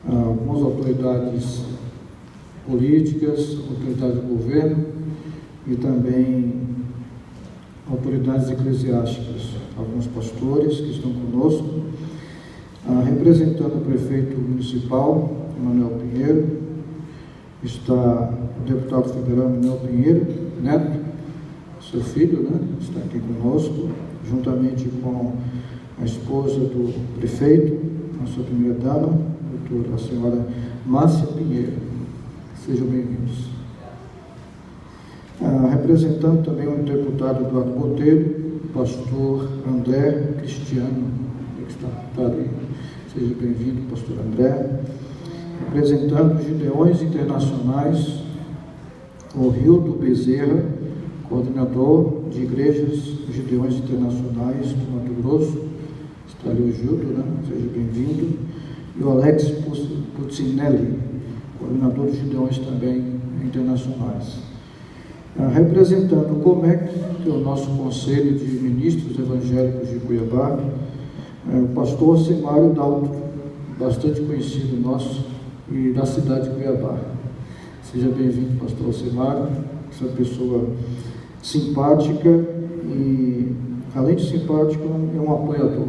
algumas autoridades políticas, autoridades do governo e também autoridades eclesiásticas, alguns pastores que estão conosco, representando o prefeito municipal, Emanuel Pinheiro, está o deputado federal Emanuel Pinheiro Neto, seu filho, né, está aqui conosco, juntamente com a esposa do prefeito, a sua primeira-dama, a senhora Márcia Pinheiro. Sejam bem-vindos. Representando também o deputado Eduardo Botelho, pastor André Cristiano, que está ali. Seja bem-vindo, pastor André. Representando os Gideões Internacionais, o Rildo Bezerra, coordenador de igrejas Gideões Internacionais do Mato Grosso. Está ali o Gildo, né? Seja bem-vindo. E o Alex Puccinelli, coordenador de Gideões também Internacionais. Representando o COMEC, que é o nosso Conselho de Ministros Evangélicos de Cuiabá, o pastor Semário Dalto, bastante conhecido nosso e da cidade de Cuiabá. Seja bem-vindo, pastor Semário, essa pessoa simpática e, além de simpático, é um apoiador.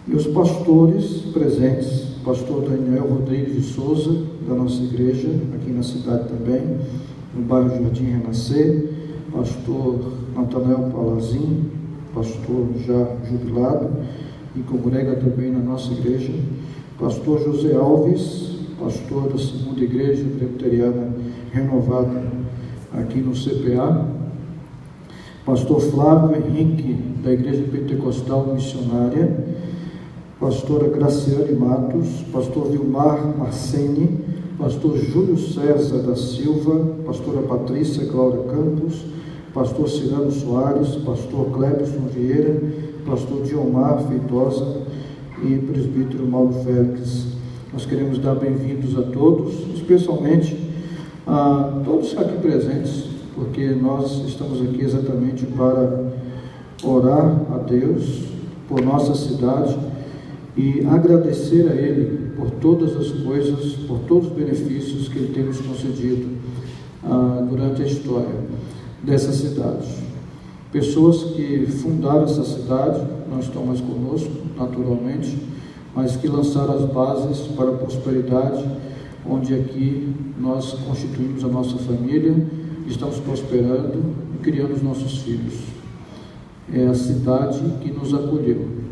E os pastores presentes, pastor Daniel Rodrigues de Souza, da nossa igreja, aqui na cidade também, no bairro Jardim Renascer, pastor Natanael Palazim, pastor já jubilado, e congrega também na nossa igreja, pastor José Alves, pastor da segunda igreja presbiteriana renovada aqui no CPA, pastor Flávio Henrique, da igreja pentecostal missionária, pastora Graciane Matos, pastor Vilmar Marceni, pastor Júlio César da Silva, pastora Patrícia Cláudia Campos, pastor Cirano Soares, pastor Clebson Vieira, pastor Diomar Feitosa e presbítero Mauro Félix. Nós queremos dar bem-vindos a todos, especialmente a todos aqui presentes, porque nós estamos aqui exatamente para orar a Deus por nossa cidade e agradecer a Ele por todas as coisas, por todos os benefícios que Ele tem nos concedido durante a história dessa cidade. Pessoas que fundaram essa cidade, não estão mais conosco, naturalmente, mas que lançaram as bases para a prosperidade, onde aqui nós constituímos a nossa família, estamos prosperando e criando os nossos filhos. É a cidade que nos acolheu.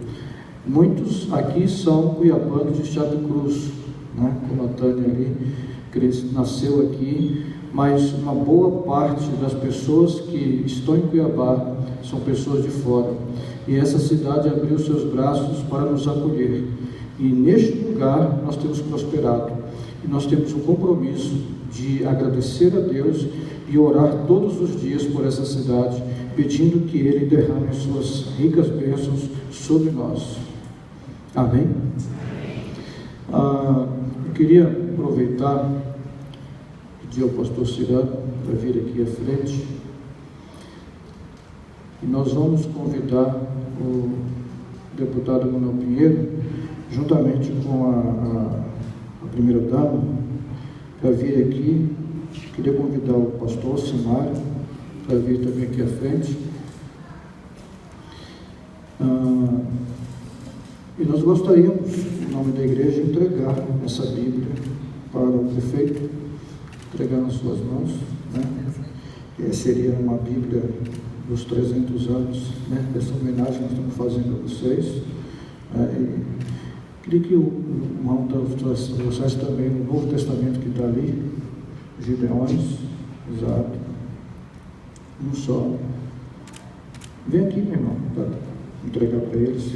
Muitos aqui são cuiabanos de Chapecruz, né? Como a Tânia ali, nasceu aqui, mas uma boa parte das pessoas que estão em Cuiabá são pessoas de fora. E essa cidade abriu seus braços para nos acolher. E neste lugar nós temos prosperado. E nós temos um compromisso de agradecer a Deus e orar todos os dias por essa cidade, pedindo que Ele derrame as suas ricas bênçãos sobre nós. Amém? Eu queria aproveitar, pedir ao pastor Cirano para vir aqui à frente, e nós vamos convidar o deputado Emanuel Pinheiro, juntamente com a primeira-dama, para vir aqui. Queria convidar o pastor Semário para vir também aqui à frente. E nós gostaríamos, em nome da igreja, entregar essa Bíblia para o prefeito, entregar nas suas mãos, né? Seria uma Bíblia dos 300 anos, né? Dessa homenagem que nós estamos fazendo a vocês. E queria que o irmão trouxesse também o Novo Testamento que está ali, Gideões, exato, um só. Vem aqui, meu irmão, para entregar para eles.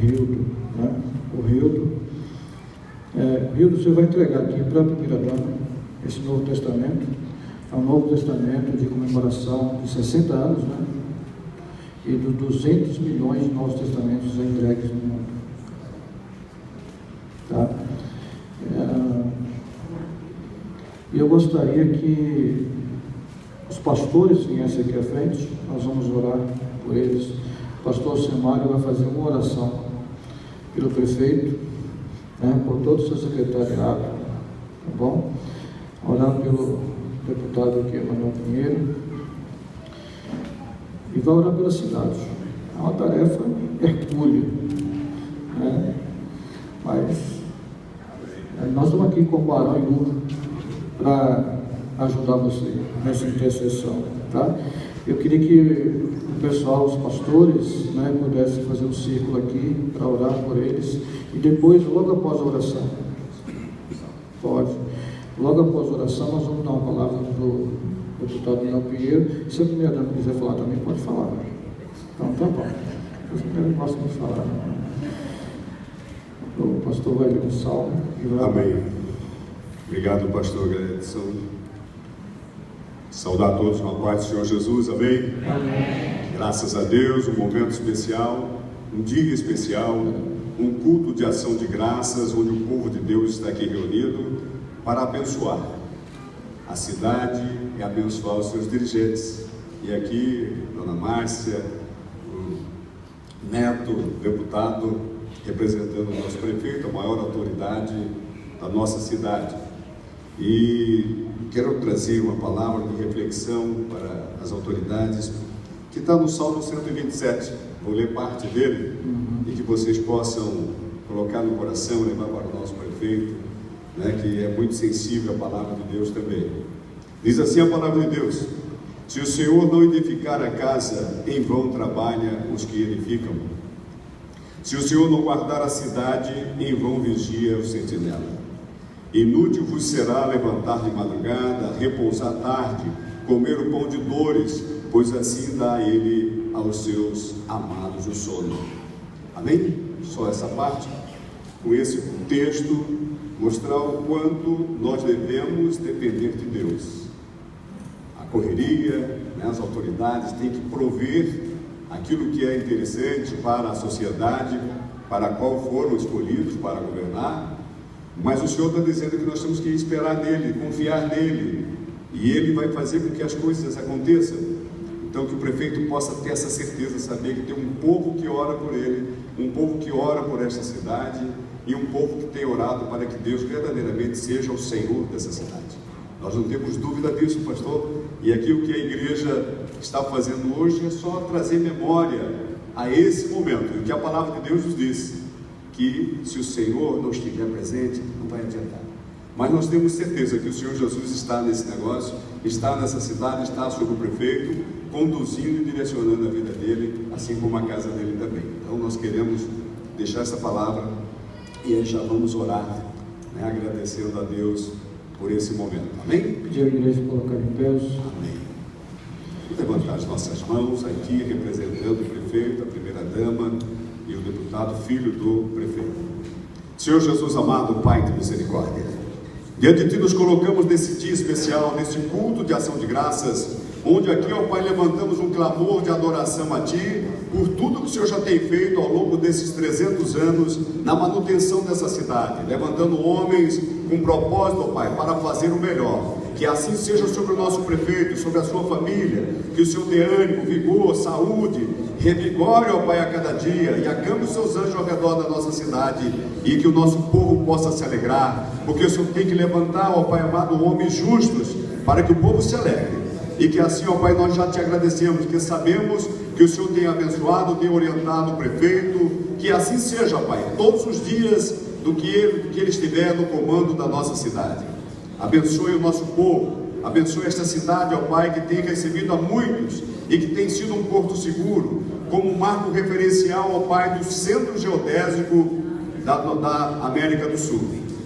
Rildo, né? O Rildo. Rildo, você vai entregar aqui para a primeira-dama esse Novo Testamento. É um Novo Testamento de comemoração de 60 anos, né? E dos 200 milhões de Novos Testamentos entregues no mundo. Tá? E eu gostaria que os pastores viessem aqui à frente, nós vamos orar por eles. O pastor Semário vai fazer uma oração pelo prefeito, né, por todo o seu secretariado, tá bom? Orando pelo deputado aqui, Emanuel Pinheiro, e vai orar pela cidade. É uma tarefa hercúlea, né? Mas nós estamos aqui com o Barão e Lu para ajudar você nessa intercessão, tá? Eu queria que o pessoal, os pastores, né, pudessem fazer um círculo aqui para orar por eles, e depois, logo após a oração, pode, logo após a oração, nós vamos dar uma palavra do deputado Emanuel Pinheiro. Se a primeira dama quiser falar também, pode falar. Então, tá bom. Os primeiros gostam de falar. O pastor vai ler um salmo. Amém. Obrigado, pastor Gledson. Saudar a todos com a paz do Senhor Jesus. Amém. Amém. Graças a Deus, um momento especial, um dia especial, um culto de ação de graças, onde o povo de Deus está aqui reunido para abençoar a cidade e abençoar os seus dirigentes. E aqui, dona Márcia, o Neto, deputado, representando o nosso prefeito, a maior autoridade da nossa cidade. E quero trazer uma palavra de reflexão para as autoridades, que está no Salmo 127. Vou ler parte dele, e que vocês possam colocar no coração, levar para o nosso prefeito, né, que é muito sensível à palavra de Deus também. Diz assim a palavra de Deus: se o Senhor não edificar a casa, em vão trabalha os que edificam. Se o Senhor não guardar a cidade, em vão vigia o sentinela. Inútil vos será levantar de madrugada, repousar tarde, comer o pão de dores, pois assim dá ele aos seus amados o sono. Amém? Só essa parte, com esse texto, mostrar o quanto nós devemos depender de Deus. A correria, né, as autoridades têm que prover aquilo que é interessante para a sociedade, para a qual foram escolhidos para governar, mas o Senhor está dizendo que nós temos que esperar nele, confiar nele, e ele vai fazer com que as coisas aconteçam. Então, que o prefeito possa ter essa certeza, saber que tem um povo que ora por ele, um povo que ora por esta cidade, e um povo que tem orado para que Deus verdadeiramente seja o Senhor dessa cidade. Nós não temos dúvida disso, pastor, e aqui o que a igreja está fazendo hoje é só trazer memória a esse momento, e que a palavra de Deus nos diz, que se o Senhor não estiver presente, não vai adiantar. Mas nós temos certeza que o Senhor Jesus está nesse negócio, está nessa cidade, está sobre o prefeito, conduzindo e direcionando a vida dele, assim como a casa dele também. Então nós queremos deixar essa palavra e aí já vamos orar, né, agradecendo a Deus por esse momento. Amém? Pedir a igreja colocar em pé. Amém. Vou levantar as nossas mãos aqui, representando o prefeito, a primeira-dama e o deputado, filho do prefeito. Senhor Jesus amado, Pai de misericórdia, diante de Ti nos colocamos nesse dia especial, nesse culto de ação de graças, onde aqui, ó Pai, levantamos um clamor de adoração a Ti, por tudo que o Senhor já tem feito ao longo desses 300 anos, na manutenção dessa cidade, levantando homens com propósito, ó Pai, para fazer o melhor. Que assim seja sobre o nosso prefeito, sobre a sua família, que o Senhor dê ânimo, vigor, saúde, revigore, ó Pai, a cada dia, e acampe os seus anjos ao redor da nossa cidade, e que o nosso povo possa se alegrar, porque o Senhor tem que levantar, ó Pai amado, homens justos, para que o povo se alegre, e que assim, ó Pai, nós já te agradecemos, que sabemos que o Senhor tem abençoado, tem orientado o prefeito, que assim seja, Pai, todos os dias do que ele estiver no comando da nossa cidade. Abençoe o nosso povo, abençoe esta cidade, ó Pai, que tem recebido a muitos e que tem sido um porto seguro, como um marco referencial, ó Pai, do centro geodésico da América do Sul.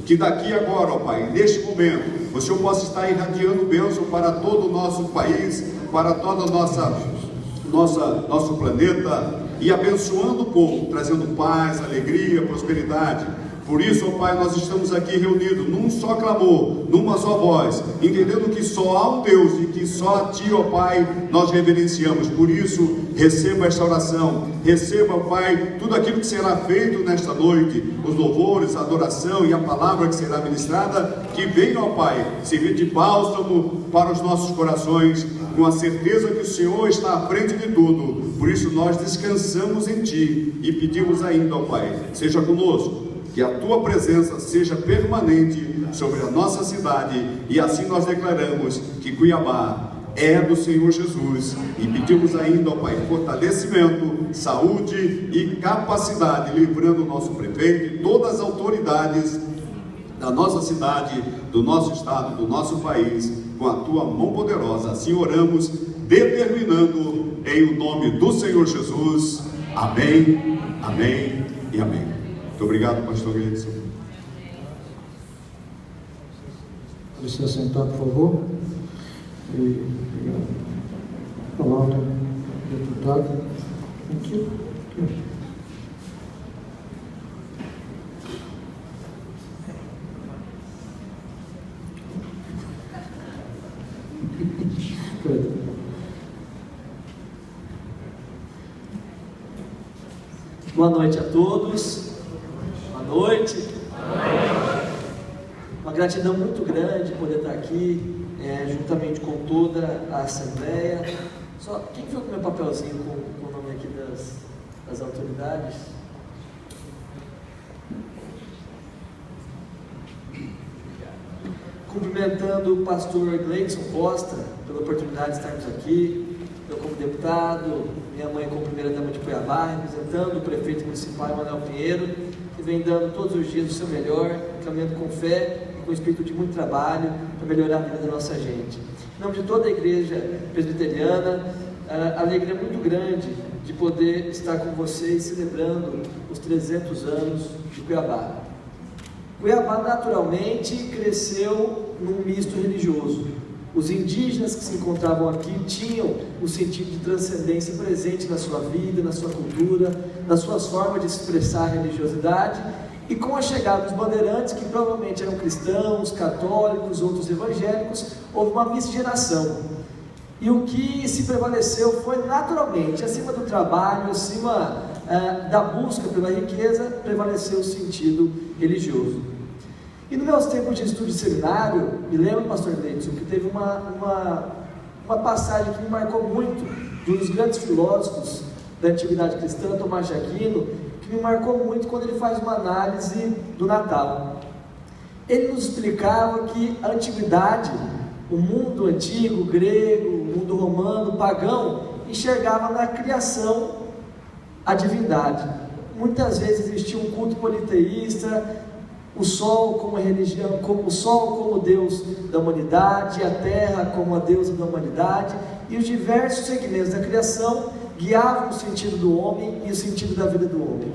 Que daqui agora, ó Pai, neste momento, o Senhor possa estar irradiando bênção para todo o nosso país, para todo o nosso planeta, e abençoando o povo, trazendo paz, alegria, prosperidade. Por isso, ó Pai, nós estamos aqui reunidos num só clamor, numa só voz, entendendo que só há um Deus e que só a Ti, ó Pai, nós reverenciamos. Por isso, receba esta oração, receba, ó Pai, tudo aquilo que será feito nesta noite, os louvores, a adoração e a palavra que será ministrada, que venha, ó Pai, servir de bálsamo para os nossos corações, com a certeza que o Senhor está à frente de tudo. Por isso, nós descansamos em Ti e pedimos ainda, ó Pai, seja conosco. que a tua presença seja permanente sobre a nossa cidade, e assim nós declaramos que Cuiabá é do Senhor Jesus, e pedimos ainda ao Pai fortalecimento, saúde e capacidade, livrando o nosso prefeito e todas as autoridades da nossa cidade, do nosso estado, do nosso país, com a tua mão poderosa. Assim oramos, determinando em o nome do Senhor Jesus. Amém, amém e amém. Muito obrigado, pastor Gleidson. Pode se assentar, por favor. E palavra, deputado. Aqui. Boa noite a todos. Boa noite. Uma gratidão muito grande poder estar aqui, juntamente com toda a Assembleia. Só quem foi com o meu papelzinho com o nome aqui das autoridades? Cumprimentando o pastor Gleidson Costa pela oportunidade de estarmos aqui, eu como deputado, minha mãe como primeira-dama de Cuiabá, representando o prefeito municipal Emanuel Pinheiro, que vem dando todos os dias o seu melhor, caminhando com fé e com espírito de muito trabalho para melhorar a vida da nossa gente. Em nome de toda a igreja presbiteriana, a alegria é muito grande de poder estar com vocês celebrando os 300 anos de Cuiabá. Cuiabá naturalmente cresceu num misto religioso. Os indígenas que se encontravam aqui tinham o sentido de transcendência presente na sua vida, na sua cultura, nas suas formas de expressar a religiosidade, e com a chegada dos bandeirantes, que provavelmente eram cristãos, católicos, outros evangélicos, houve uma miscigenação. E o que se prevaleceu foi naturalmente, acima do trabalho, acima da busca pela riqueza, prevaleceu o sentido religioso. E nos meus tempos de estudo de seminário, me lembro, pastor Gleidson, que teve uma passagem que me marcou muito, de um dos grandes filósofos da antiguidade cristã, Tomás de Aquino, que me marcou muito quando ele faz uma análise do Natal. Ele nos explicava que a antiguidade, o mundo antigo, grego, o mundo romano, pagão, enxergava na criação a divindade. Muitas vezes existia um culto politeísta, o sol como a religião, como o sol como Deus da humanidade, a terra como a deusa da humanidade, e os diversos segmentos da criação guiavam o sentido do homem e o sentido da vida do homem.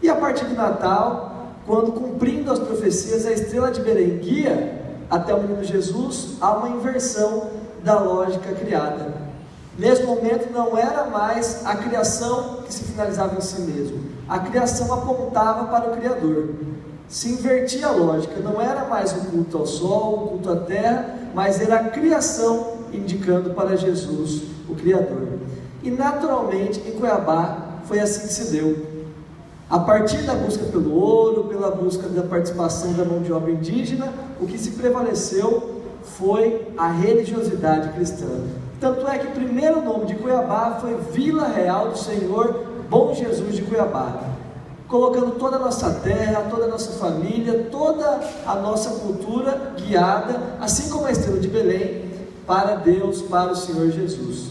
E a partir do Natal, quando cumprindo as profecias, a estrela de Belém guia até o menino Jesus, há uma inversão da lógica criada. Nesse momento não era mais a criação que se finalizava em si mesmo, a criação apontava para o Criador. Se invertia a lógica, não era mais o culto ao sol, o culto à terra, mas era a criação indicando para Jesus, o Criador. E naturalmente em Cuiabá foi assim que se deu. A partir da busca pelo ouro, pela busca da participação da mão de obra indígena, o que se prevaleceu foi a religiosidade cristã. Tanto é que o primeiro nome de Cuiabá foi Vila Real do Senhor Bom Jesus de Cuiabá, colocando toda a nossa terra, toda a nossa família, toda a nossa cultura guiada, assim como a estrela de Belém, para Deus, para o Senhor Jesus.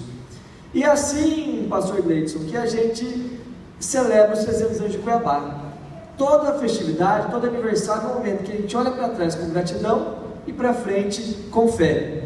E assim, pastor Gleidson, que a gente celebra os 300 anos de Cuiabá. Toda festividade, todo aniversário é um momento que a gente olha para trás com gratidão e para frente com fé.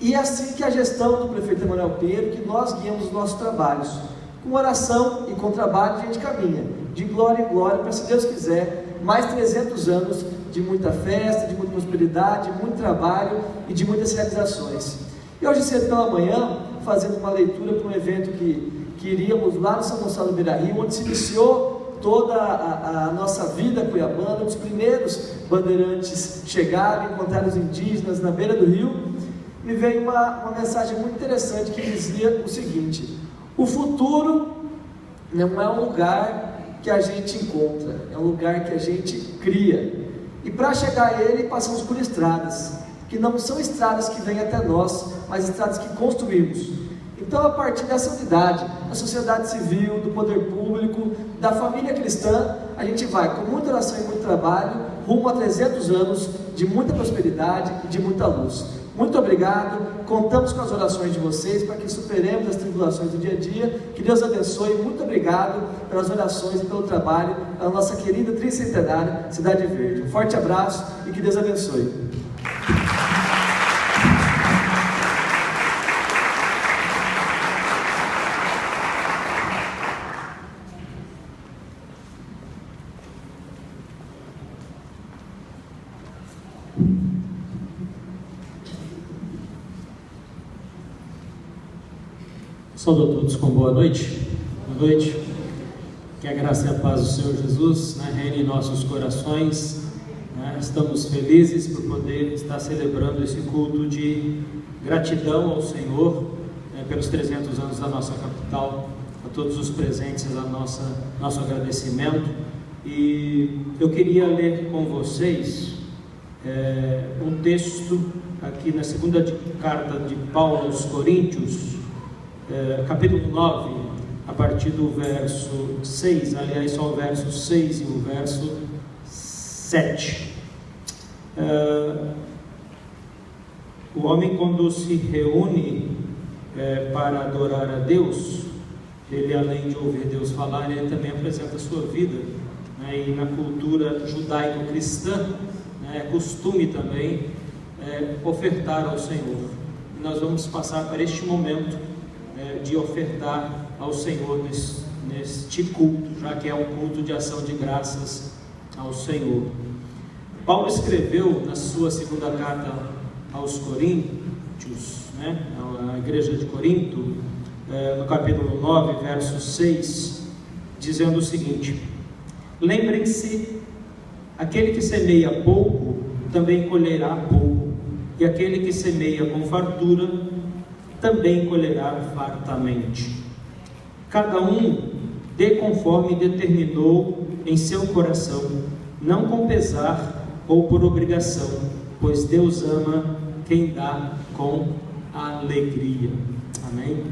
E é assim que a gestão do prefeito Emanuel Pinheiro, que nós guiamos os nossos trabalhos. Com oração e com trabalho a gente caminha, de glória em glória, para, se Deus quiser, mais 300 anos de muita festa, de muita prosperidade, de muito trabalho e de muitas realizações. E hoje cedo pela manhã, fazendo uma leitura para um evento que iríamos lá no São Gonçalo do Beira-Rio, onde se iniciou toda a nossa vida cuiabana, os primeiros bandeirantes chegaram, encontraram os indígenas na beira do rio, me veio uma mensagem muito interessante que dizia o seguinte: o futuro não é um lugar que a gente encontra, é um lugar que a gente cria, e para chegar a ele passamos por estradas, que não são estradas que vêm até nós, mas estradas que construímos. Então, a partir dessa unidade, da sociedade civil, do poder público, da família cristã, a gente vai com muita oração e muito trabalho, rumo a 300 anos de muita prosperidade e de muita luz. Muito obrigado, contamos com as orações de vocês para que superemos as tribulações do dia a dia. Que Deus abençoe, muito obrigado pelas orações e pelo trabalho da nossa querida tricentenária Cidade Verde. Um forte abraço e que Deus abençoe. Saúdo a todos com boa noite. Boa noite. Que a graça e a paz do Senhor Jesus, né, reine em nossos corações. Né? Estamos felizes por poder estar celebrando esse culto de gratidão ao Senhor, né, pelos 300 anos da nossa capital. A todos os presentes, nosso agradecimento. E eu queria ler com vocês um texto aqui na segunda carta de Paulo aos Coríntios, capítulo 9, a partir do verso 6, aliás, só o verso 6 e o verso 7. O homem, quando se reúne para adorar a Deus, ele, além de ouvir Deus falar, ele também apresenta a sua vida, né? E na cultura judaico-cristã, né, é costume também ofertar ao Senhor. E nós vamos passar para este momento de ofertar ao Senhor neste culto, já que é um culto de ação de graças ao Senhor. Paulo escreveu na sua segunda carta aos Coríntios, né, à igreja de Corinto, no capítulo 9, verso 6, dizendo o seguinte: lembrem-se, aquele que semeia pouco, também colherá pouco, e aquele que semeia com fartura, também colherá fartamente. Cada um dê conforme determinou em seu coração, não com pesar ou por obrigação, pois Deus ama quem dá com alegria. Amém?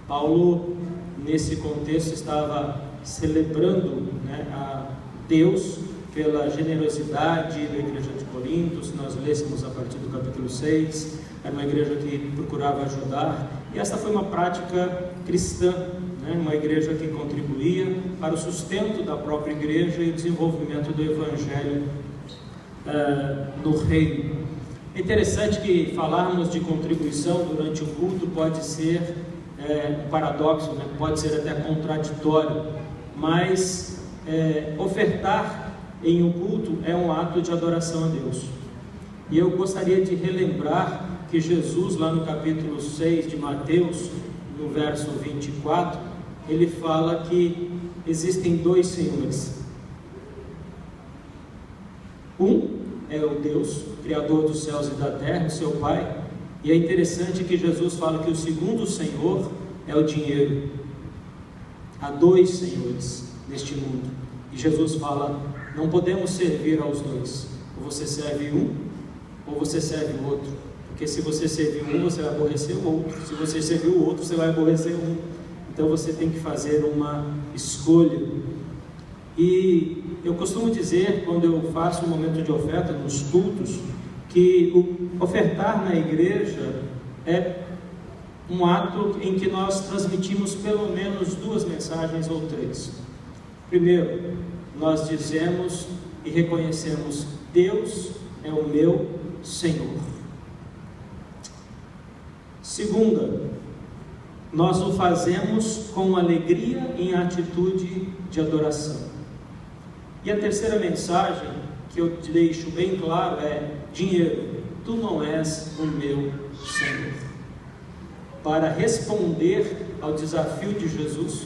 Paulo, nesse contexto, estava celebrando, né, a Deus pela generosidade da igreja de Corinto. Se nós lêssemos a partir do capítulo 6, era uma igreja que procurava ajudar, e essa foi uma prática cristã, né? Uma igreja que contribuía para o sustento da própria igreja e o desenvolvimento do evangelho no reino. É interessante que falarmos de contribuição durante o culto pode ser um paradoxo, né? Pode ser até contraditório, mas ofertar em um culto é um ato de adoração a Deus. E eu gostaria de relembrar que Jesus, lá no capítulo 6 de Mateus, no verso 24, ele fala que existem dois senhores. Um é o Deus, Criador dos céus e da terra, o seu Pai, e é interessante que Jesus fala que o segundo senhor é o dinheiro. Há dois senhores neste mundo, e Jesus fala: não podemos servir aos dois, ou você serve um, ou você serve o outro. Porque se você servir um, você vai aborrecer o outro. Se você servir o outro, você vai aborrecer um. Então você tem que fazer uma escolha. E eu costumo dizer, quando eu faço um momento de oferta nos cultos, que o ofertar na igreja é um ato em que nós transmitimos pelo menos duas mensagens ou três. Primeiro, nós dizemos e reconhecemos: Deus é o meu Senhor. Segunda, nós o fazemos com alegria em atitude de adoração. E a terceira mensagem que eu te deixo bem claro é: dinheiro, tu não és o meu Senhor. Para responder ao desafio de Jesus,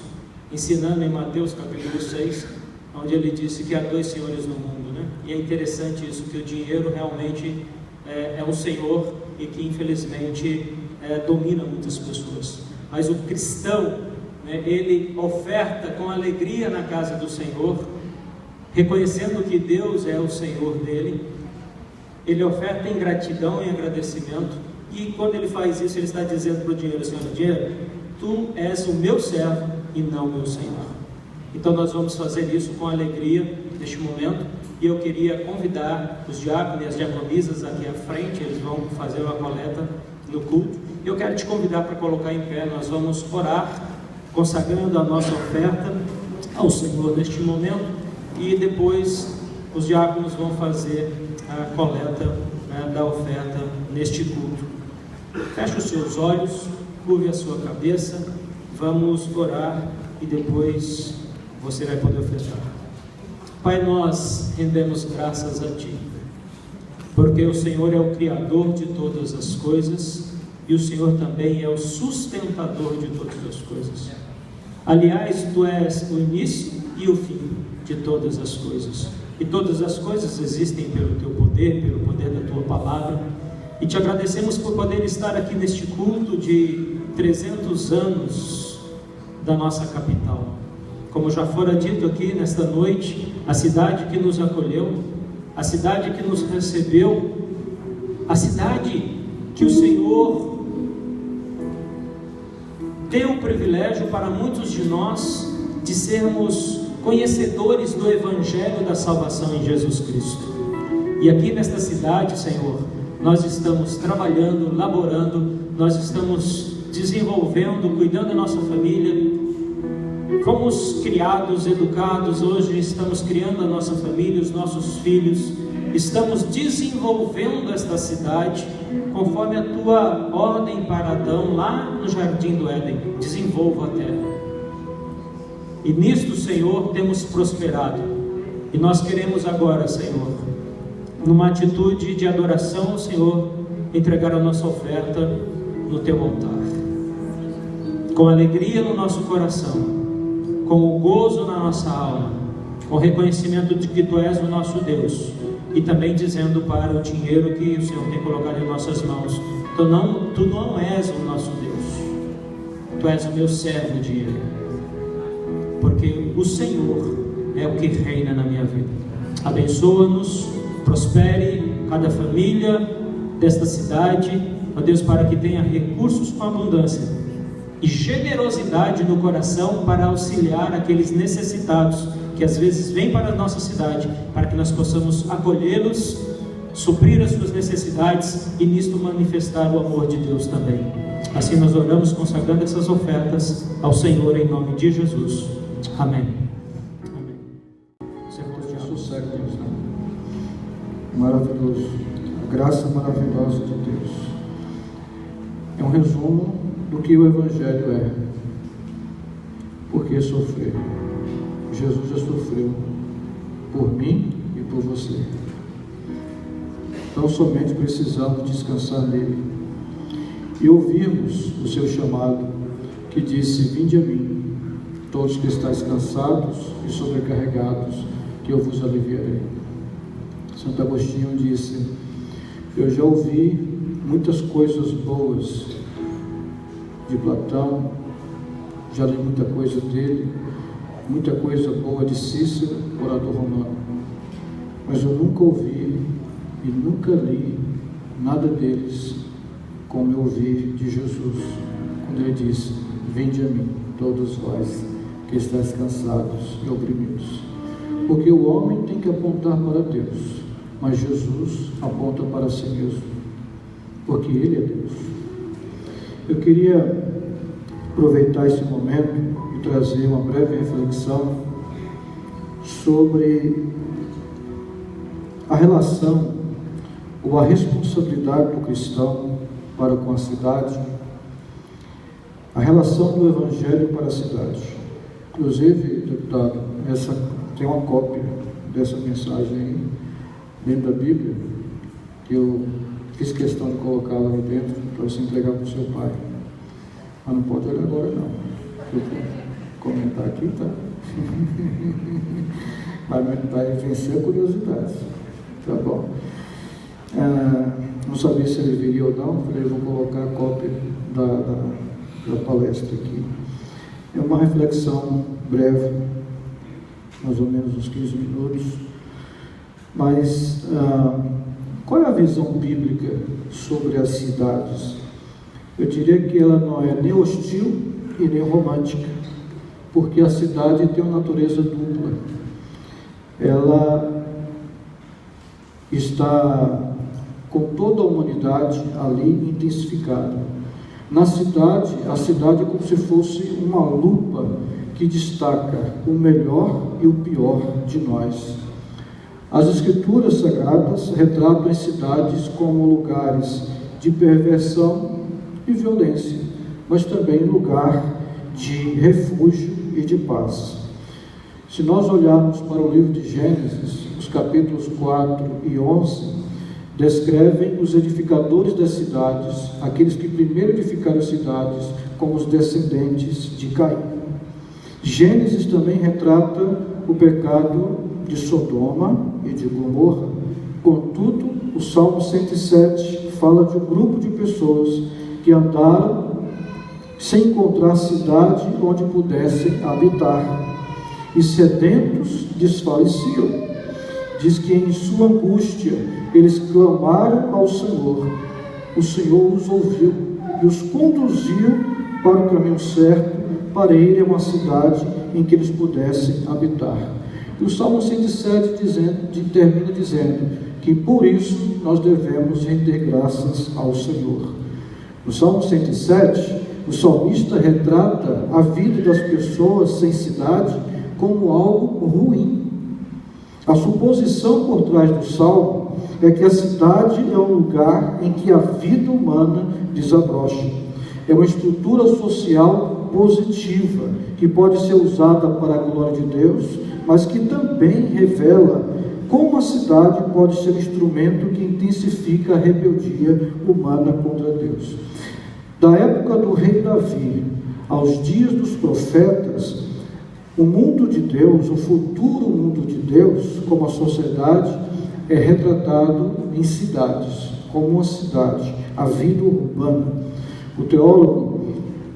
ensinando em Mateus capítulo 6, onde ele disse que há dois senhores no mundo, né? E é interessante isso, que o dinheiro realmente é um senhor e que infelizmente domina muitas pessoas. Mas o cristão, né, ele oferta com alegria na casa do Senhor, reconhecendo que Deus é o Senhor dele. Ele oferta em gratidão e agradecimento, e quando ele faz isso, ele está dizendo para o dinheiro: Senhor, dinheiro, tu és o meu servo e não o meu Senhor. Então nós vamos fazer isso com alegria neste momento, e eu queria convidar os diáconos e as diaconisas aqui à frente. Eles vão fazer uma coleta no culto. Eu quero te convidar para colocar em pé. Nós vamos orar, consagrando a nossa oferta ao Senhor neste momento, e depois os diáconos vão fazer a coleta, né, da oferta neste culto. Feche os seus olhos, curve a sua cabeça, vamos orar e depois você vai poder ofertar. Pai, nós rendemos graças a Ti, porque o Senhor é o Criador de todas as coisas e o Senhor também é o sustentador de todas as coisas. Aliás, Tu és o início e o fim de todas as coisas, e todas as coisas existem pelo Teu poder, pelo poder da Tua palavra, e Te agradecemos por poder estar aqui neste culto de 300 anos da nossa capital. Como já fora dito aqui nesta noite, a cidade que nos acolheu, a cidade que nos recebeu, a cidade que o Senhor deu o privilégio para muitos de nós de sermos conhecedores do Evangelho da salvação em Jesus Cristo. E aqui nesta cidade, Senhor, nós estamos trabalhando, laborando, nós estamos desenvolvendo, cuidando da nossa família. Fomos criados, educados, hoje estamos criando a nossa família, os nossos filhos, estamos desenvolvendo esta cidade, conforme a Tua ordem para Adão, lá no Jardim do Éden, desenvolva a terra. E nisto, Senhor, temos prosperado, e nós queremos agora, Senhor, numa atitude de adoração ao Senhor, entregar a nossa oferta no Teu altar, com alegria no nosso coração, com o gozo na nossa alma, com o reconhecimento de que Tu és o nosso Deus, e também dizendo para o dinheiro que o Senhor tem colocado em nossas mãos: Tu não és o nosso Deus, Tu és o meu servo, dinheiro, porque o Senhor é o que reina na minha vida. Abençoa-nos, prospere cada família desta cidade, ó Deus, para que tenha recursos com abundância e generosidade no coração para auxiliar aqueles necessitados que às vezes vêm para a nossa cidade, para que nós possamos acolhê-los, suprir as suas necessidades e nisto manifestar o amor de Deus também. Assim nós oramos, consagrando essas ofertas ao Senhor em nome de Jesus. Amém. Sossego, Deus, né? Maravilhoso, a graça maravilhosa de Deus. É um resumo do que o Evangelho é. Por que sofrer? Jesus já sofreu por mim e por você. Então somente precisamos descansar nele e ouvirmos o seu chamado, que disse: vinde a mim, todos que estáis cansados e sobrecarregados, que eu vos aliviarei. Santo Agostinho disse: eu já ouvi muitas coisas boas de Platão, já li muita coisa dele, muita coisa boa de Cícero, orador romano, mas eu nunca ouvi e nunca li nada deles como eu ouvi de Jesus, quando ele disse: vinde a mim, todos vós que estáis cansados e oprimidos. Porque o homem tem que apontar para Deus, mas Jesus aponta para si mesmo, porque Ele é Deus. Eu queria aproveitar esse momento e trazer uma breve reflexão sobre a relação ou a responsabilidade do cristão para com a cidade, a relação do Evangelho para a cidade. Inclusive, deputado, tem uma cópia dessa mensagem aí, dentro da Bíblia, que eu fiz questão de colocar lá dentro para você entregar para o seu pai. Mas não pode olhar agora não. Eu vou comentar aqui, tá? Vai vencer a curiosidade. Tá bom. Não sabia se ele viria ou não, falei, eu vou colocar a cópia da palestra aqui. É uma reflexão breve, mais ou menos uns 15 minutos, mas qual é a visão bíblica sobre as cidades? Eu diria que ela não é nem hostil e nem romântica, porque a cidade tem uma natureza dupla. Ela está com toda a humanidade ali intensificada. Na cidade, a cidade é como se fosse uma lupa que destaca o melhor e o pior de nós. As Escrituras Sagradas retratam as cidades como lugares de perversão e violência, mas também lugar de refúgio e de paz. Se nós olharmos para o livro de Gênesis, os capítulos 4 e 11, descrevem os edificadores das cidades, aqueles que primeiro edificaram as cidades, como os descendentes de Caim. Gênesis também retrata o pecado de Sodoma e de Gomorra. Contudo, o Salmo 107 fala de um grupo de pessoas que andaram sem encontrar cidade onde pudessem habitar, e sedentos desfaleciam. Diz que em sua angústia eles clamaram ao Senhor. O Senhor os ouviu e os conduziu para o caminho certo, para ir a uma cidade em que eles pudessem habitar. E o Salmo 107 termina dizendo que por isso nós devemos render graças ao Senhor. No Salmo 107, o salmista retrata a vida das pessoas sem cidade como algo ruim. A suposição por trás do Salmo é que a cidade é um lugar em que a vida humana desabrocha. É uma estrutura social positiva, que pode ser usada para a glória de Deus, mas que também revela como a cidade pode ser um instrumento que intensifica a rebeldia humana contra Deus. Da época do rei Davi aos dias dos profetas, o mundo de Deus, o futuro mundo de Deus, como a sociedade, é retratado em cidades, como uma cidade, a vida urbana. O teólogo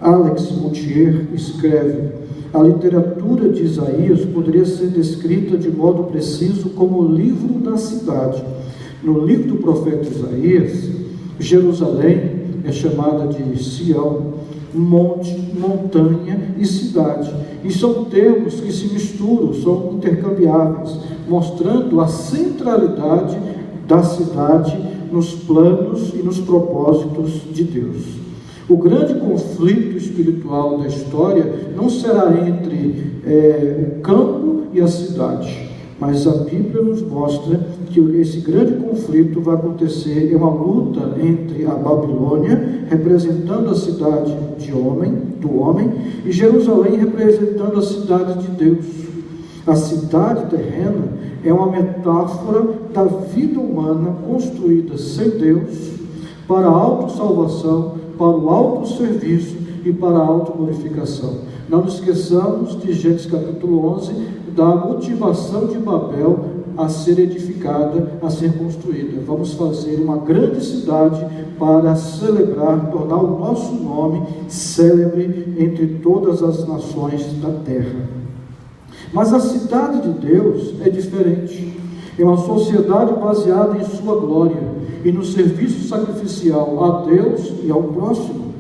Alex Montier escreve: a literatura de Isaías poderia ser descrita de modo preciso como o livro da cidade. No livro do profeta Isaías, Jerusalém é chamada de Sião, monte, montanha e cidade. E são termos que se misturam, são intercambiáveis, mostrando a centralidade da cidade nos planos e nos propósitos de Deus. O grande conflito espiritual da história não será entre o campo e a cidade, mas a Bíblia nos mostra que esse grande conflito vai acontecer, é uma luta entre a Babilônia, representando a cidade do homem, e Jerusalém, representando a cidade de Deus. A cidade terrena é uma metáfora da vida humana construída sem Deus, para a autossalvação, para o autosserviço e para a autoglorificação. Não nos esqueçamos de Gênesis capítulo 11, da motivação de Babel a ser edificada, a ser construída. Vamos fazer uma grande cidade para celebrar, tornar o nosso nome célebre entre todas as nações da terra. Mas a cidade de Deus é diferente. É uma sociedade baseada em sua glória e no serviço sacrificial a Deus e ao próximo.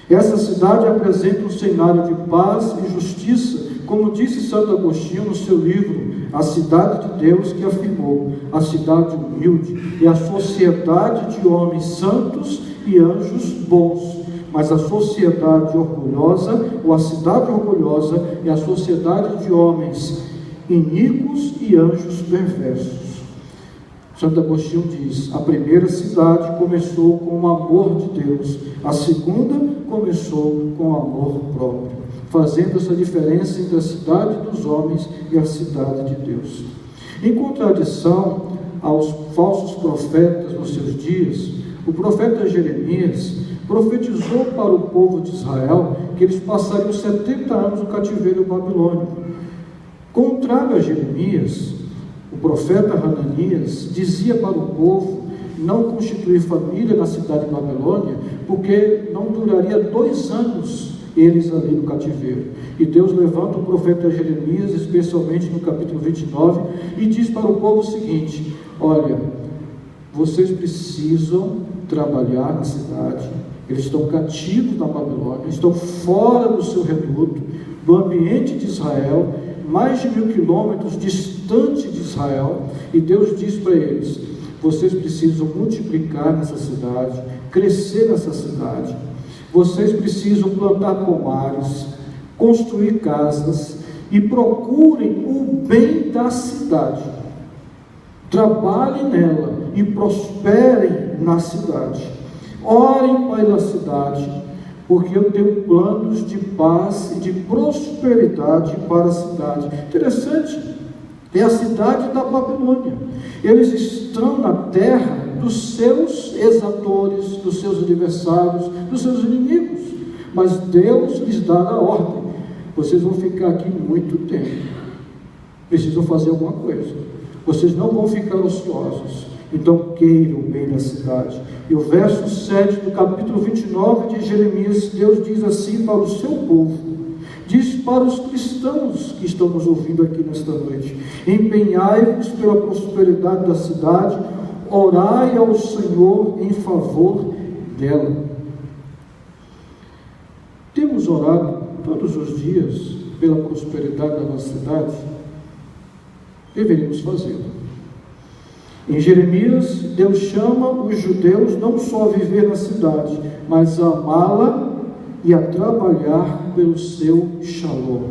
Essa cidade apresenta um cenário de paz e justiça, como disse Santo Agostinho no seu livro A Cidade de Deus, que afirmou: a cidade humilde é a sociedade de homens santos e anjos bons, mas a sociedade orgulhosa, ou a cidade orgulhosa, é a sociedade de homens iníquos e anjos perversos. Santo Agostinho diz: a primeira cidade começou com o amor de Deus, a segunda começou com o amor próprio, fazendo essa diferença entre a cidade dos homens e a cidade de Deus. Em contradição aos falsos profetas nos seus dias, o profeta Jeremias profetizou para o povo de Israel que eles passariam 70 anos no cativeiro babilônico. Contrário a Jeremias, o profeta Hananias dizia para o povo não constituir família na cidade de Babilônia, porque não duraria 2 anos eles ali no cativeiro. E Deus levanta o profeta Jeremias, especialmente no capítulo 29, e diz para o povo o seguinte: olha, vocês precisam trabalhar na cidade, Eles estão cativos na Babilônia, estão fora do seu reduto, do ambiente de Israel, mais de 1000 quilômetros distante de Israel, e Deus diz para eles: vocês precisam multiplicar nessa cidade, crescer nessa cidade, vocês precisam plantar pomares, construir casas, e procurem o bem da cidade, trabalhem nela e prosperem na cidade, orem pela cidade, porque eu tenho planos de paz e de prosperidade para a cidade. Interessante, é a cidade da Babilônia. Eles estão na terra dos seus exatores, dos seus adversários, dos seus inimigos, mas Deus lhes dá a ordem: vocês vão ficar aqui muito tempo, precisam fazer alguma coisa, vocês não vão ficar ociosos, então queiram o bem da cidade. E o verso 7 do capítulo 29 de Jeremias, Deus diz assim para o seu povo, diz para os cristãos que estão nos ouvindo aqui nesta noite: empenhai-vos pela prosperidade da cidade, orai ao Senhor em favor dela. Temos orado todos os dias pela prosperidade da nossa cidade? Deveríamos fazê-lo. Em Jeremias, Deus chama os judeus não só a viver na cidade, mas a amá-la e a trabalhar pelo seu shalom,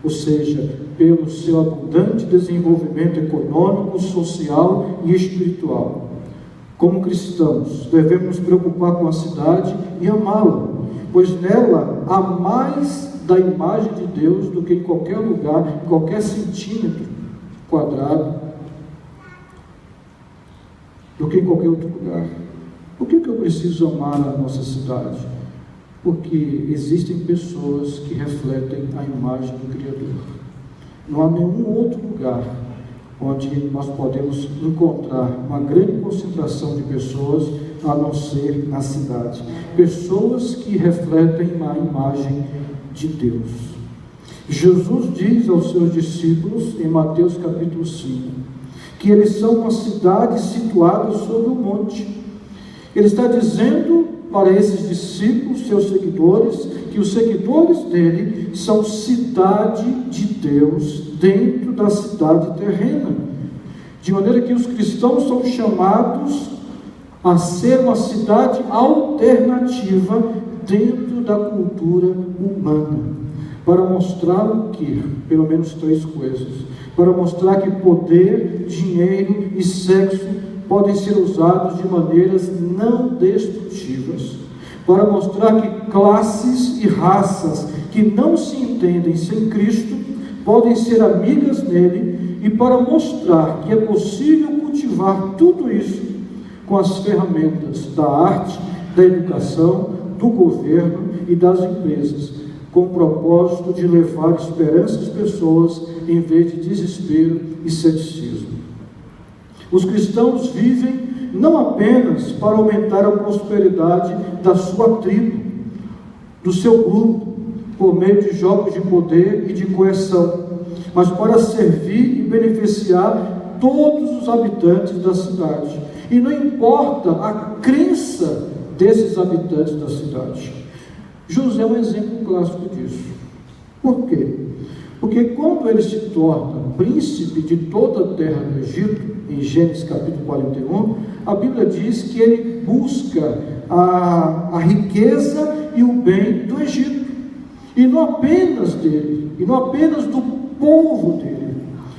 ou seja, pelo seu abundante desenvolvimento econômico, social e espiritual. Como cristãos, devemos nos preocupar com a cidade e amá-la, pois nela há mais da imagem de Deus do que em qualquer lugar, em qualquer centímetro quadrado, do que em qualquer outro lugar. Por que eu preciso amar a nossa cidade? Porque existem pessoas que refletem a imagem do Criador. Não há nenhum outro lugar onde nós podemos encontrar uma grande concentração de pessoas a não ser na cidade. Pessoas que refletem a imagem de Deus. Jesus diz aos seus discípulos, em Mateus capítulo 5, que eles são uma cidade situada sobre um monte. Ele está dizendo para esses discípulos, seus seguidores, que os seguidores dele são cidade de Deus dentro da cidade terrena, de maneira que os cristãos são chamados a ser uma cidade alternativa dentro da cultura humana, para mostrar o que? Pelo menos 3 coisas. Para mostrar que poder, dinheiro e sexo podem ser usados de maneiras não destrutivas. Para mostrar que classes e raças que não se entendem sem Cristo podem ser amigas nele, e para mostrar que é possível cultivar tudo isso com as ferramentas da arte, da educação, do governo e das empresas, com o propósito de levar esperança às pessoas em vez de desespero e ceticismo. Os cristãos vivem não apenas para aumentar a prosperidade da sua tribo, do seu grupo, por meio de jogos de poder e de coerção, mas para servir e beneficiar todos os habitantes da cidade. E não importa a crença desses habitantes da cidade. José é um exemplo clássico disso. Por quê? Porque quando ele se torna príncipe de toda a terra do Egito, em Gênesis capítulo 41, a Bíblia diz que ele busca a riqueza e o bem do Egito. E não apenas dele, e não apenas do povo dele,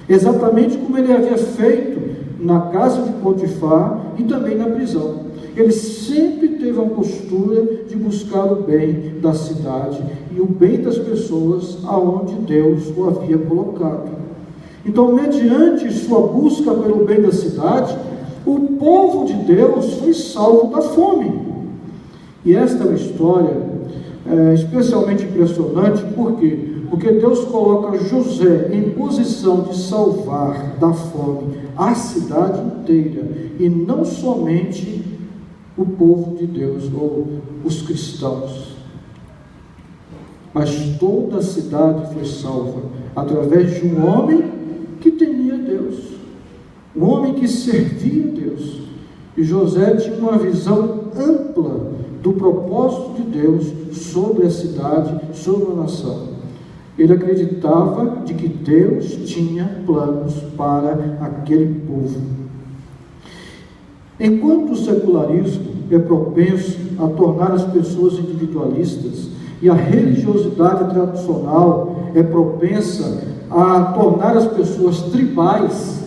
exatamente como ele havia feito na casa de Potifar e também na prisão. Ele sempre teve a postura de buscar o bem da cidade e o bem das pessoas aonde Deus o havia colocado. Então, mediante sua busca pelo bem da cidade, o povo de Deus foi salvo da fome. E esta é uma história especialmente impressionante. Por quê? Porque Deus coloca José em posição de salvar da fome a cidade inteira, e não somente o povo de Deus, ou os cristãos, mas toda a cidade foi salva, através de um homem que temia Deus, um homem que servia Deus. E José tinha uma visão ampla do propósito de Deus sobre a cidade, sobre a nação. Ele acreditava de que Deus tinha planos para aquele povo. Enquanto o secularismo é propenso a tornar as pessoas individualistas e a religiosidade tradicional é propensa a tornar as pessoas tribais,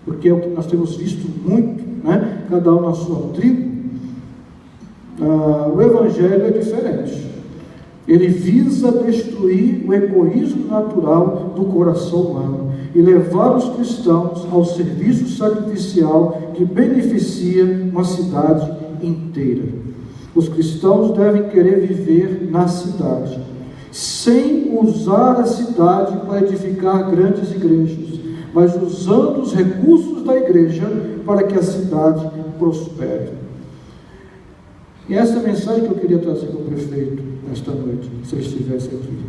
porque é o que nós temos visto muito, né? Cada um na sua tribo, o Evangelho é diferente. Ele visa destruir o egoísmo natural do coração humano e levar os cristãos ao serviço sacrificial que beneficia uma cidade inteira. Os cristãos devem querer viver na cidade, sem usar a cidade para edificar grandes igrejas, mas usando os recursos da igreja para que a cidade prospere. E essa é a mensagem que eu queria trazer para o prefeito nesta noite, se ele estivesse aqui.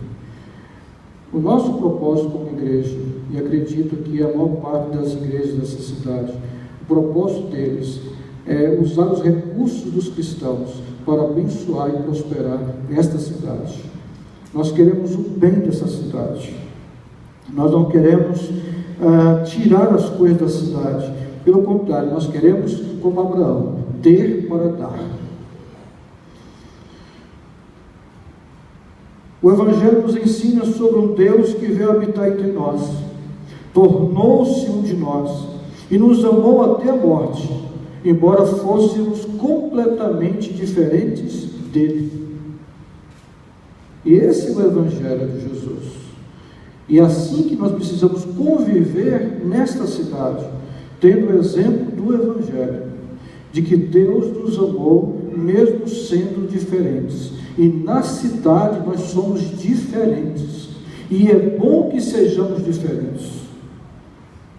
O nosso propósito como igreja, e acredito que a maior parte das igrejas dessa cidade, o propósito deles é usar os recursos dos cristãos para abençoar e prosperar esta cidade. Nós queremos o bem dessa cidade. Nós não queremos tirar as coisas da cidade. Pelo contrário, nós queremos, como Abraão, ter para dar. O Evangelho nos ensina sobre um Deus que veio habitar entre nós, tornou-se um de nós e nos amou até a morte, embora fôssemos completamente diferentes dele. E esse é o Evangelho de Jesus. E é assim que nós precisamos conviver nesta cidade, tendo o exemplo do Evangelho, de que Deus nos amou mesmo sendo diferentes. E na cidade nós somos diferentes. E é bom que sejamos diferentes,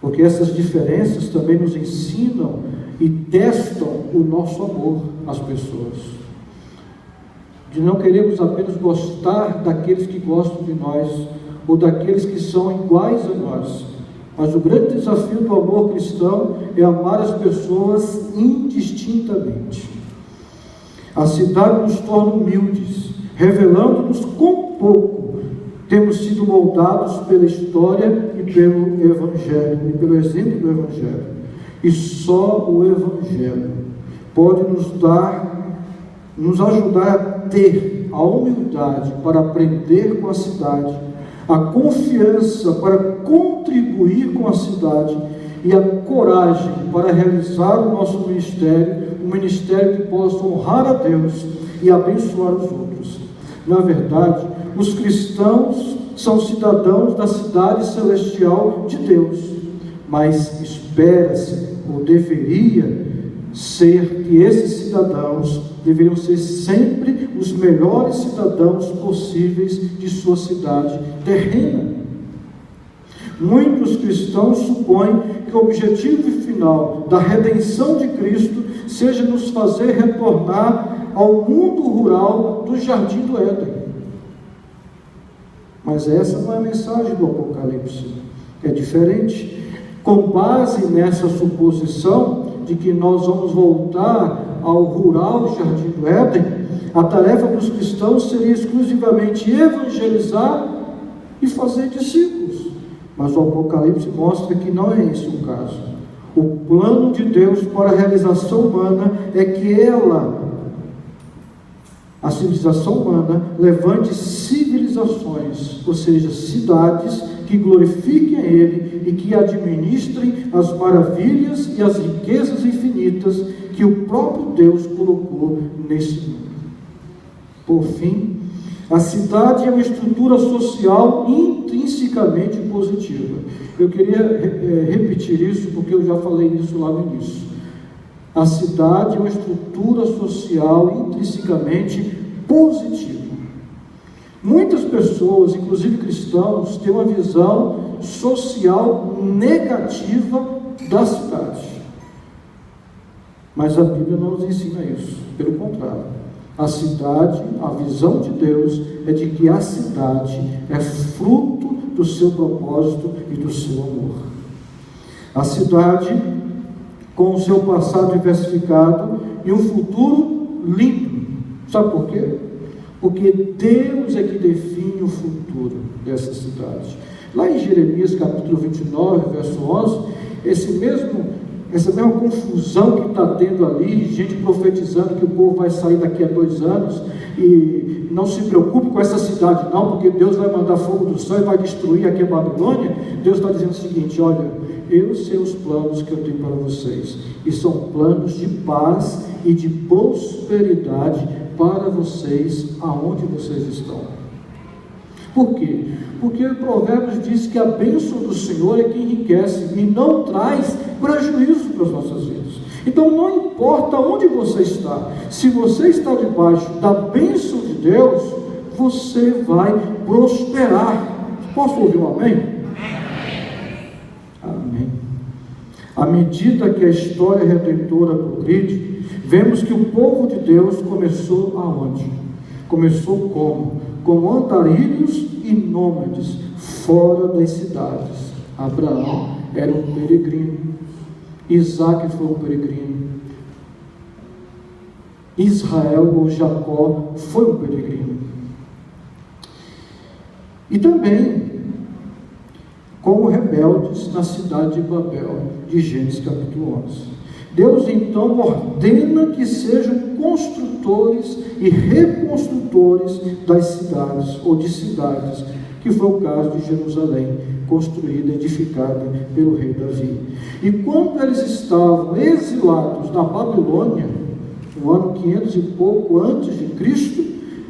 porque essas diferenças também nos ensinam e testam o nosso amor às pessoas. De não queremos apenas gostar daqueles que gostam de nós, ou daqueles que são iguais a nós, mas o grande desafio do amor cristão é amar as pessoas indistintamente. A cidade nos torna humildes, revelando-nos quão pouco temos sido moldados pela história e pelo Evangelho, e pelo exemplo do Evangelho. E só o Evangelho pode nos ajudar a ter a humildade para aprender com a cidade, a confiança para contribuir com a cidade e a coragem para realizar o nosso ministério, um ministério que possa honrar a Deus e abençoar os outros. Na verdade, os cristãos são cidadãos da cidade celestial de Deus, mas espera-se, ou deveria ser, que esses cidadãos deveriam ser sempre os melhores cidadãos possíveis de sua cidade terrena. Muitos cristãos supõem que o objetivo final da redenção de Cristo seja nos fazer retornar ao mundo rural do Jardim do Éden. Mas essa não é a mensagem do Apocalipse. É diferente. Com base nessa suposição de que nós vamos voltar ao rural Jardim do Éden, a tarefa dos cristãos seria exclusivamente evangelizar e fazer discípulos. Mas o Apocalipse mostra que não é esse o caso. O plano de Deus para a realização humana é que a civilização humana, levante civilizações, ou seja, cidades que glorifiquem a Ele e que administrem as maravilhas e as riquezas infinitas que o próprio Deus colocou nesse mundo. Por fim, a cidade é uma estrutura social intrinsecamente positiva. Eu queria repetir isso porque eu já falei isso lá no início. A cidade é uma estrutura social intrinsecamente positiva. Muitas pessoas, inclusive cristãos, têm uma visão social negativa da cidade. Mas a Bíblia não nos ensina isso. Pelo contrário, a cidade, a visão de Deus é de que a cidade é fruto do seu propósito e do seu amor. A cidade, com o seu passado diversificado e um futuro lindo, Sabe por quê? Porque Deus é que define o futuro dessa cidade. Lá em Jeremias capítulo 29, verso 11, essa mesma confusão que está tendo ali, gente profetizando que o povo vai sair daqui a 2 anos, e não se preocupe com essa cidade não, porque Deus vai mandar fogo do céu e vai destruir aqui a Babilônia. Deus está dizendo o seguinte: olha, eu sei os planos que eu tenho para vocês, e são planos de paz e de prosperidade para vocês, aonde vocês estão. Por quê? Porque o Provérbios diz que a bênção do Senhor é que enriquece e não traz prejuízo para as nossas vidas. Então não importa onde você está, se você está debaixo da bênção de Deus, você vai prosperar. Posso ouvir um amém? Amém. À medida que a história redentora progride, vemos que o povo de Deus começou aonde? Começou como? Como andarilhos e nômades, fora das cidades. Abraão era um peregrino, Isaac foi um peregrino, Israel ou Jacó foi um peregrino. E também como rebeldes na cidade de Babel, de Gênesis capítulo 11. Deus então ordena que sejam construtores e reconstrutores das cidades, ou de cidades, que foi o caso de Jerusalém, construída, edificada pelo rei Davi. E quando eles estavam exilados na Babilônia, no ano 500 e pouco antes de Cristo,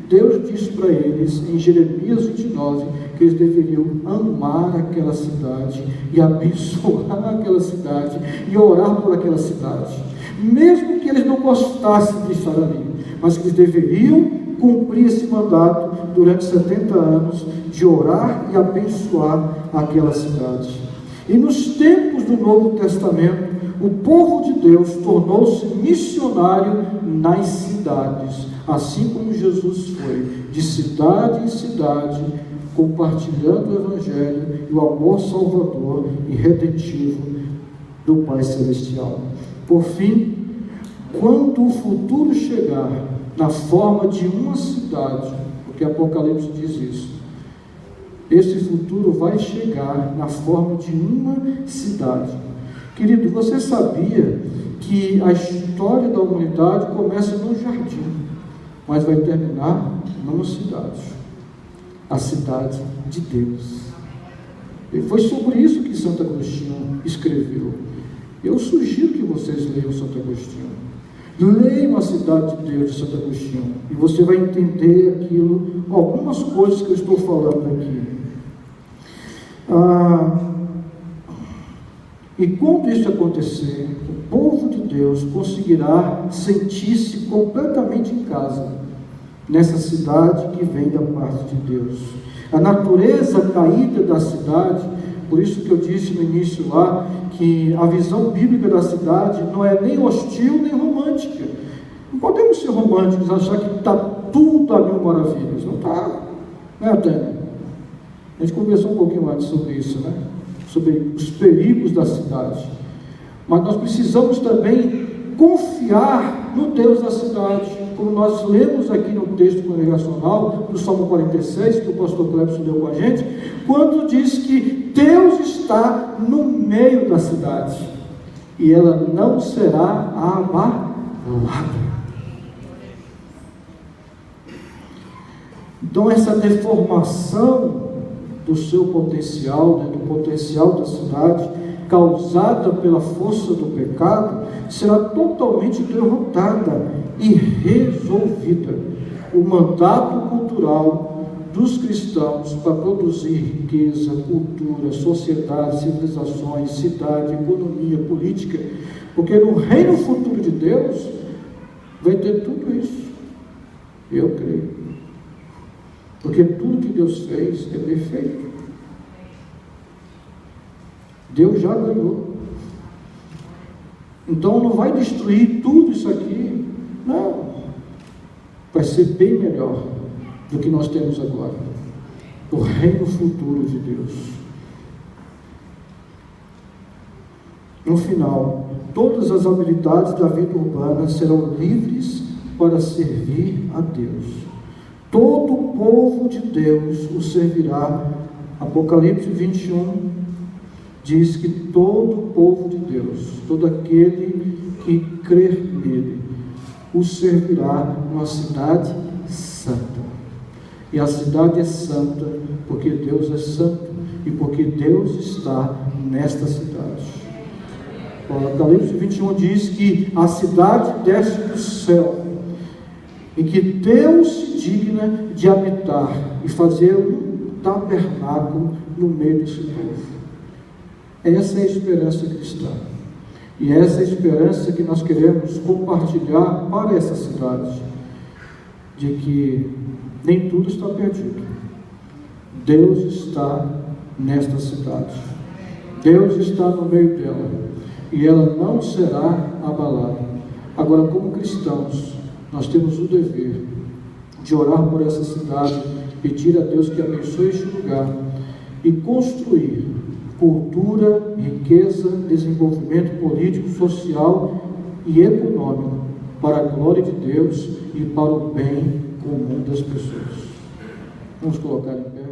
Deus disse para eles, em Jeremias 29, que eles deveriam amar aquela cidade e abençoar aquela cidade e orar por aquela cidade, mesmo que eles não gostassem de estar ali, mas que eles deveriam cumprir esse mandato durante 70 anos de orar e abençoar aquela cidade. E nos tempos do Novo Testamento, o povo de Deus tornou-se missionário nas cidades, assim como Jesus foi, de cidade em cidade, compartilhando o Evangelho e o amor salvador e redentivo do Pai Celestial. Por fim, quando o futuro chegar na forma de uma cidade, porque Apocalipse diz isso, esse futuro vai chegar na forma de uma cidade. Querido, você sabia que a história da humanidade começa num jardim, mas vai terminar numa cidade, a cidade de Deus. E foi sobre isso que Santo Agostinho escreveu. Eu sugiro que vocês leiam Santo Agostinho. Leiam a cidade de Deus de Santo Agostinho, e você vai entender aquilo, algumas coisas que eu estou falando aqui. E quando isso acontecer, o povo de Deus conseguirá sentir-se completamente em casa, nessa cidade que vem da parte de Deus. A natureza caída da cidade, por isso que eu disse no início lá, que a visão bíblica da cidade não é nem hostil, nem romântica. Não podemos ser românticos, achar que está tudo a mil maravilhas. Não está, né, Tânia? A gente conversou um pouquinho antes sobre isso, né? Sobre os perigos da cidade. Mas nós precisamos também confiar no Deus da cidade, como nós lemos aqui no texto congregacional, no Salmo 46, que o pastor Clebson leu com a gente, quando diz que Deus está no meio da cidade, e ela não será abalada. Então essa deformação do seu potencial, do potencial da cidade, causada pela força do pecado, será totalmente derrotada e resolvida. O mandato cultural dos cristãos para produzir riqueza, cultura, sociedade, civilizações, cidade, economia, política, porque no reino futuro de Deus vai ter tudo isso. Eu creio. Porque tudo que Deus fez é perfeito. Deus já ganhou. Então não vai destruir tudo isso aqui. Não. Vai ser bem melhor do que nós temos agora. O reino futuro de Deus. No final, todas as habilidades da vida urbana serão livres para servir a Deus. Todo o povo de Deus o servirá. Apocalipse 21 diz que todo o povo de Deus, todo aquele que crer nele, o servirá numa cidade santa. E a cidade é santa porque Deus é santo e porque Deus está nesta cidade. O Apocalipse 21 diz que a cidade desce do céu e que Deus se digna de habitar e fazer um tabernáculo no meio desse povo. Essa é a esperança cristã. E essa é a esperança que nós queremos compartilhar para essa cidade, de que nem tudo está perdido. Deus está nesta cidade. Deus está no meio dela. E ela não será abalada. Agora, como cristãos, nós temos o dever de orar por essa cidade, pedir a Deus que abençoe este lugar e construir cultura, riqueza, desenvolvimento político, social e econômico para a glória de Deus e para o bem comum das pessoas. Vamos colocar em pé.